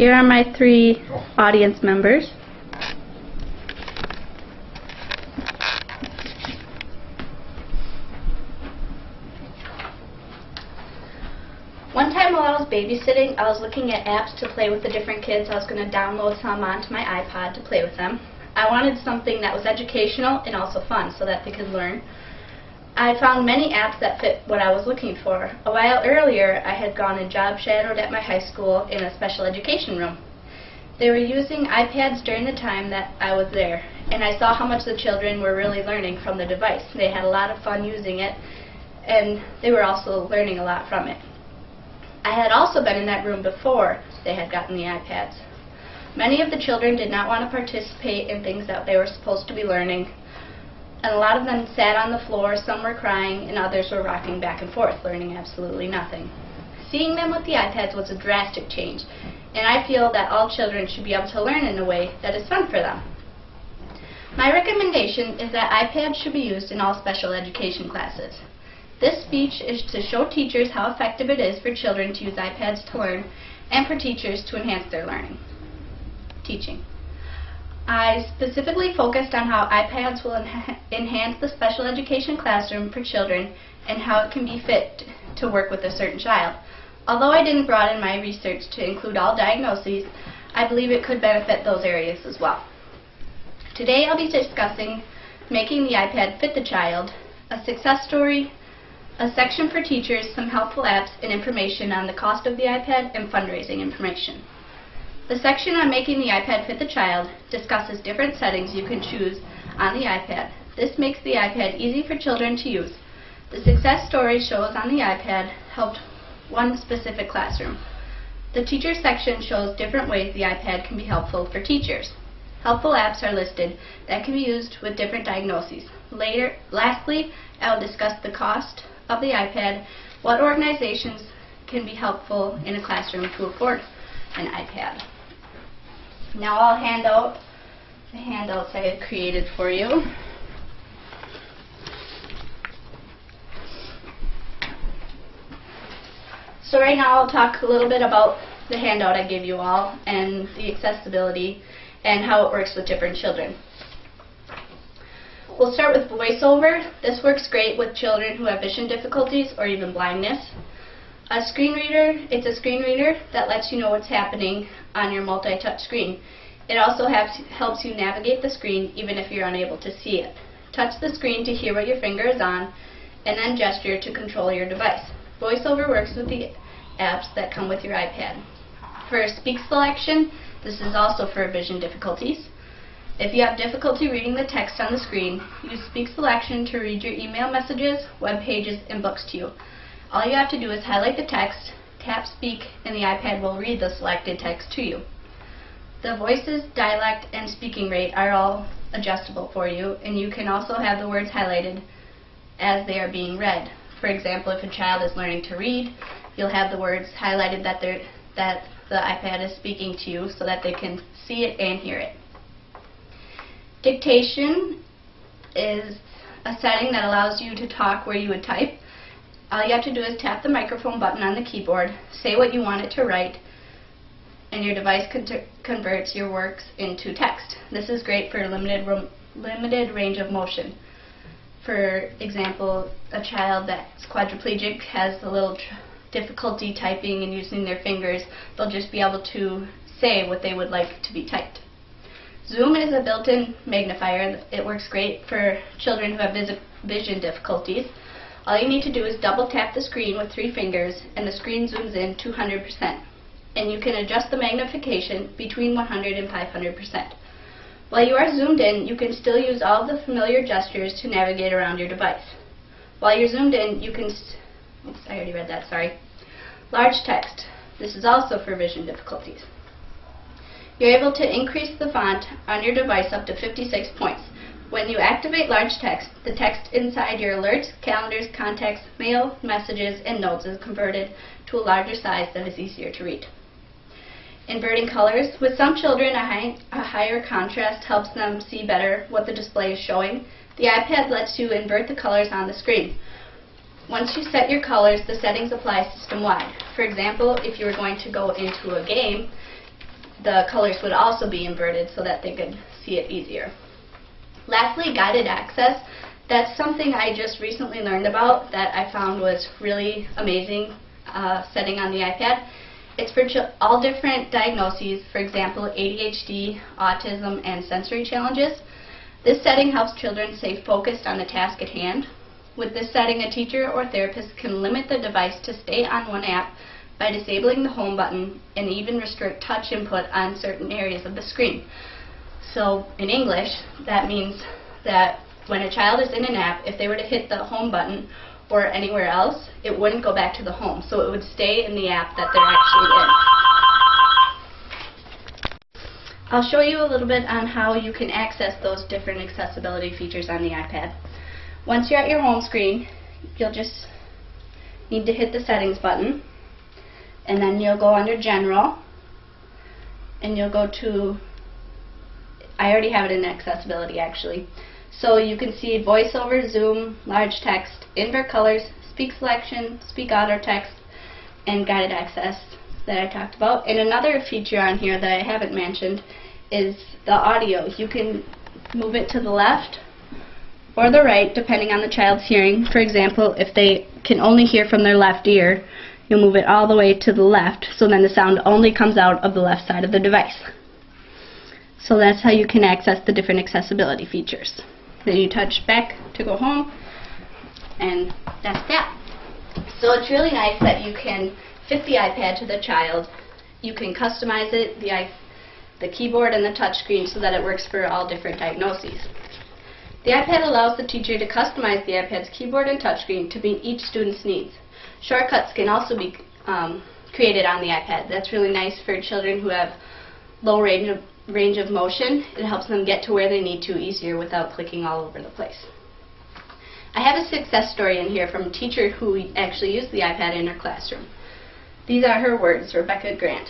Here are my 3 audience members. One time while I was babysitting, I was looking at apps to play with the different kids. I was going to download some onto my iPad to play with them. I wanted something that was educational and also fun so that they could learn. I found many apps that fit what I was looking for. A while earlier, I had gone and job shadowed at my high school in a special education room. They were using iPads during the time that I was there, and I saw how much the children were really learning from the device. They had a lot of fun using it, and they were also learning a lot from it. I had also been in that room before they had gotten the iPads. Many of the children did not want to participate in things that they were supposed to be learning, and a lot of them sat on the floor, some were crying, and others were rocking back and forth, learning absolutely nothing. Seeing them with the iPads was a drastic change, and I feel that all children should be able to learn in a way that is fun for them. My recommendation is that iPads should be used in all special education classes. This speech is to show teachers how effective it is for children to use iPads to learn and for teachers to enhance their teaching. I specifically focused on how iPads will enhance the special education classroom for children and how it can be fit to work with a certain child. Although I didn't broaden my research to include all diagnoses, I believe it could benefit those areas as well. Today I'll be discussing making the iPad fit the child, a success story, a section for teachers, some helpful apps, and information on the cost of the iPad and fundraising information. The section on making the iPad fit the child discusses different settings you can choose on the iPad. This makes the iPad easy for children to use. The success story shows on the iPad helped one specific classroom. The teacher section shows different ways the iPad can be helpful for teachers. Helpful apps are listed that can be used with different diagnoses. Lastly, I will discuss the cost of the iPad, what organizations can be helpful in a classroom to afford an iPad. Now I'll hand out the handouts I have created for you. So right now I'll talk a little bit about the handout I gave you all and the accessibility and how it works with different children. We'll start with VoiceOver. This works great with children who have vision difficulties or even blindness. A screen reader, it's a screen reader that lets you know what's happening on your multi-touch screen. It also helps you navigate the screen even if you're unable to see it. Touch the screen to hear what your finger is on, and then gesture to control your device. VoiceOver works with the apps that come with your iPad. For speak selection, this is also for vision difficulties. If you have difficulty reading the text on the screen, use speak selection to read your email messages, web pages, and books to you. All you have to do is highlight the text, tap speak, and the iPad will read the selected text to you. The voices, dialect, and speaking rate are all adjustable for you, and you can also have the words highlighted as they are being read. For example, if a child is learning to read, you'll have the words highlighted that the iPad is speaking to you so that they can see it and hear it. Dictation is a setting that allows you to talk where you would type. All you have to do is tap the microphone button on the keyboard, say what you want it to write, and your device converts your works into text. This is great for limited range of motion. For example, a child that's quadriplegic has a little difficulty typing and using their fingers. They'll just be able to say what they would like to be typed. Zoom is a built-in magnifier. It works great for children who have vision difficulties. All you need to do is double tap the screen with 3 fingers and the screen zooms in 200%. And you can adjust the magnification between 100 and 500%. While you are zoomed in, you can still use all of the familiar gestures to navigate around your device. While you're zoomed in, you can, oops, I already read that, sorry. Large text. This is also for vision difficulties. You're able to increase the font on your device up to 56 points. When you activate large text, the text inside your alerts, calendars, contacts, mail, messages, and notes is converted to a larger size that is easier to read. Inverting colors. With some children, a higher contrast helps them see better what the display is showing. The iPad lets you invert the colors on the screen. Once you set your colors, the settings apply system-wide. For example, if you were going to go into a game, the colors would also be inverted so that they could see it easier. Lastly, guided access. That's something I just recently learned about that I found was really amazing setting on the iPad. It's for all different diagnoses, for example, ADHD, autism, and sensory challenges. This setting helps children stay focused on the task at hand. With this setting, a teacher or therapist can limit the device to stay on one app by disabling the home button and even restrict touch input on certain areas of the screen. So in English, that means that when a child is in an app, if they were to hit the home button or anywhere else, it wouldn't go back to the home. So it would stay in the app that they're actually in. I'll show you a little bit on how you can access those different accessibility features on the iPad. Once you're at your home screen, you'll just need to hit the settings button, and then you'll go under General, and you'll go to, I already have it in accessibility actually. So you can see voiceover, zoom, large text, invert colors, speak selection, speak auto text, and guided access that I talked about. And another feature on here that I haven't mentioned is the audio. You can move it to the left or the right depending on the child's hearing. For example, if they can only hear from their left ear, you'll move it all the way to the left, so then the sound only comes out of the left side of the device. So that's how you can access the different accessibility features. Then you touch back to go home, and that's that. So it's really nice that you can fit the iPad to the child. You can customize it, the keyboard and the touch screen, so that it works for all different diagnoses. The iPad allows the teacher to customize the iPad's keyboard and touchscreen to meet each student's needs. Shortcuts can also be created on the iPad. That's really nice for children who have low range of motion. It helps them get to where they need to easier without clicking all over the place. I have a success story in here from a teacher who actually used the iPad in her classroom. These are her words, Rebecca Grant.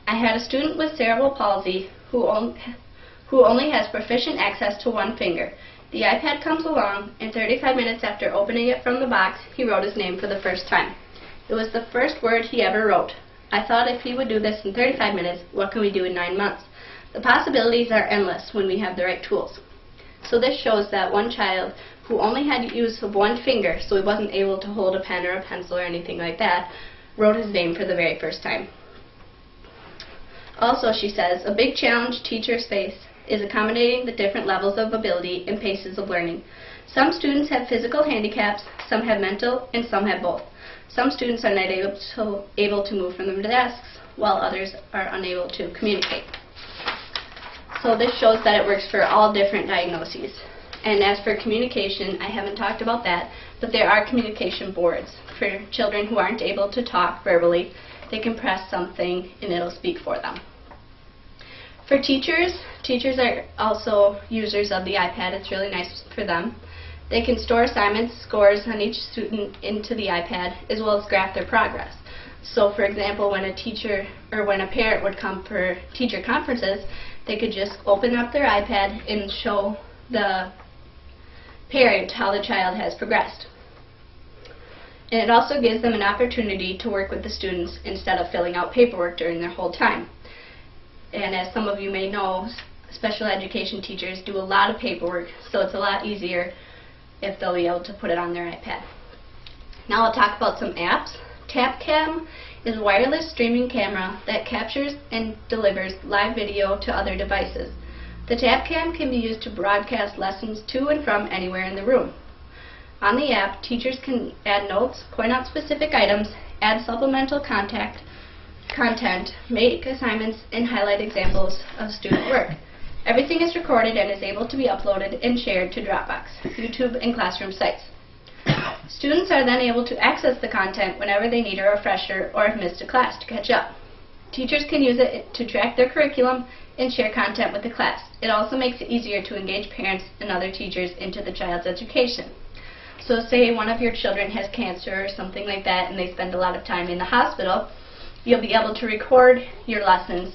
I had a student with cerebral palsy who only has proficient access to one finger. The iPad comes along, and 35 minutes after opening it from the box, he wrote his name for the first time. It was the first word he ever wrote. I thought if he would do this in 35 minutes, what can we do in 9 months? The possibilities are endless when we have the right tools. So this shows that one child who only had use of one finger, so he wasn't able to hold a pen or a pencil or anything like that, wrote his name for the very first time. Also, she says, a big challenge teachers face is accommodating the different levels of ability and paces of learning. Some students have physical handicaps, some have mental, and some have both. Some students are not able to move from their desks, while others are unable to communicate. So this shows that it works for all different diagnoses. And as for communication, I haven't talked about that, but there are communication boards for children who aren't able to talk verbally. They can press something and it'll speak for them. For teachers are also users of the iPad. It's really nice for them. They can store assignments, scores on each student into the iPad, as well as graph their progress. So for example, when a teacher or when a parent would come for teacher conferences, they could just open up their iPad and show the parent how the child has progressed. And it also gives them an opportunity to work with the students instead of filling out paperwork during their whole time. And as some of you may know, special education teachers do a lot of paperwork, so it's a lot easier if they'll be able to put it on their iPad. Now I'll talk about some apps. TapCam is a wireless streaming camera that captures and delivers live video to other devices. The TapCam can be used to broadcast lessons to and from anywhere in the room. On the app, teachers can add notes, point out specific items, add supplemental content, make assignments, and highlight examples of student work. Everything is recorded and is able to be uploaded and shared to Dropbox, YouTube, and classroom sites. Students are then able to access the content whenever they need a refresher or have missed a class to catch up. Teachers can use it to track their curriculum and share content with the class. It also makes it easier to engage parents and other teachers into the child's education. So say one of your children has cancer or something like that and they spend a lot of time in the hospital, you'll be able to record your lessons,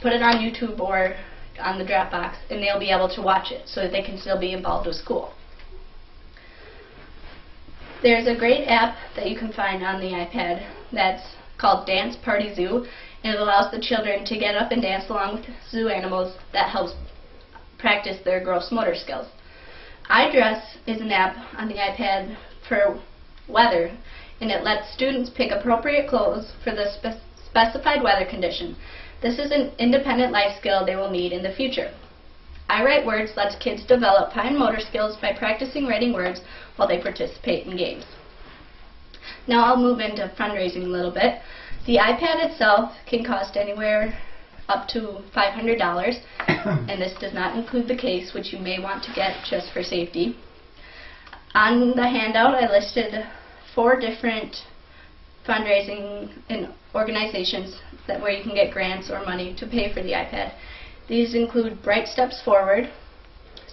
put it on YouTube or on the Dropbox, and they'll be able to watch it so that they can still be involved with school. There's a great app that you can find on the iPad that's called Dance Party Zoo, and it allows the children to get up and dance along with zoo animals. That helps practice their gross motor skills. iDress is an app on the iPad for weather, and it lets students pick appropriate clothes for the specified weather condition. This is an independent life skill they will need in the future. I Write Words lets kids develop fine motor skills by practicing writing words while they participate in games. Now I'll move into fundraising a little bit. The iPad itself can cost anywhere up to $500, and this does not include the case, which you may want to get just for safety. On the handout, I listed 4 different fundraising and organizations where you can get grants or money to pay for the iPad. These include Bright Steps Forward,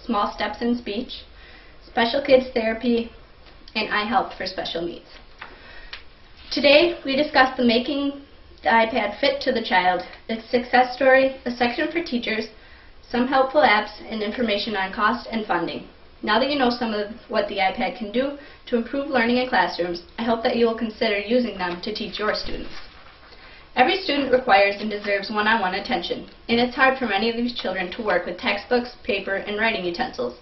Small Steps in Speech, Special Kids Therapy, and iHelp for Special Needs. Today, we discussed the Making the iPad Fit to the Child, its success story, a section for teachers, some helpful apps, and information on cost and funding. Now that you know some of what the iPad can do to improve learning in classrooms, I hope that you will consider using them to teach your students. Every student requires and deserves one-on-one attention, and it's hard for many of these children to work with textbooks, paper, and writing utensils.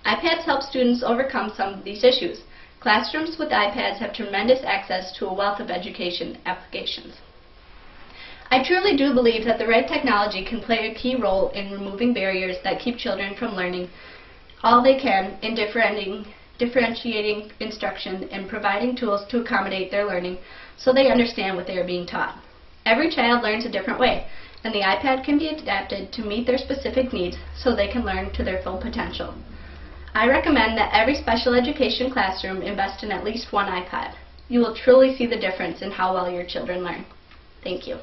iPads help students overcome some of these issues. Classrooms with iPads have tremendous access to a wealth of education applications. I truly do believe that the right technology can play a key role in removing barriers that keep children from learning all they can in differentiating instruction and providing tools to accommodate their learning so they understand what they are being taught. Every child learns a different way, and the iPad can be adapted to meet their specific needs so they can learn to their full potential. I recommend that every special education classroom invest in at least one iPad. You will truly see the difference in how well your children learn. Thank you.